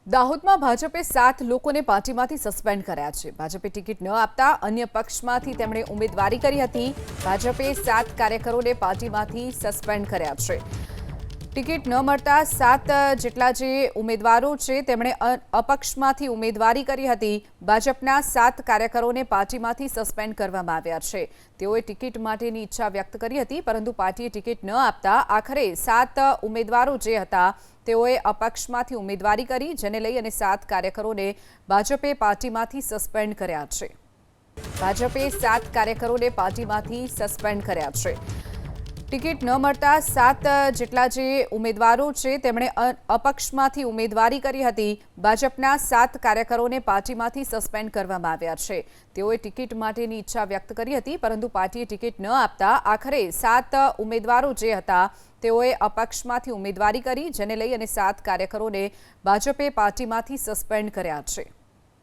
દાહોદમાં ભાજપે 7 લોકોને પાર્ટીમાંથી સસ્પેન્ડ કર્યા છે। ભાજપે ટિકિટ ન આપતા અન્ય પક્ષમાંથી તેમણે ઉમેદવારી કરી હતી। ભાજપે 7 કાર્યકરોને પાર્ટીમાંથી સસ્પેન્ડ કર્યા છે। ટિકિટ ન મળતા 7 જેટલા જે ઉમેદવારો છે તેમણે અપક્ષમાંથી ઉમેદવારી કરી હતી। ભાજપના 7 કાર્યકરોને પાર્ટીમાંથી સસ્પેન્ડ કરવામાં આવ્યા છે। તેઓએ ટિકિટ માટેની ઈચ્છા વ્યક્ત કરી હતી, પરંતુ પાર્ટીએ ટિકિટ ન આપતા આખરે 7 ઉમેદવારો જે હતા તેઓએ અપક્ષમાંથી ઉમેદવારી કરી, જેને લઈ અને 7 કાર્યકરોને ભાજપે પાર્ટીમાંથી સસ્પેન્ડ કર્યા છે। ભાજપે 7 કાર્યકરોને પાર્ટીમાંથી સસ્પેન્ડ કર્યા છે। ટિકિટ ન મળતા 7 જેટલા જે ઉમેદવારો છે તેમણે અપક્ષમાંથી ઉમેદવારી કરી હતી। ભાજપના 7 કાર્યકરોને પાર્ટીમાંથી સસ્પેન્ડ કરવામાં આવ્યા છે। તેઓએ ટિકિટ માટેની ઈચ્છા વ્યક્ત કરી હતી, પરંતુ પાર્ટીએ ટિકિટ ન આપતા આખરે 7 ઉમેદવારો જે હતા તેઓએ અપક્ષમાંથી ઉમેદવારી કરી, જેને લઈ અને 7 કાર્યકરોને ભાજપે પાર્ટીમાંથી સસ્પેન્ડ કર્યા છે।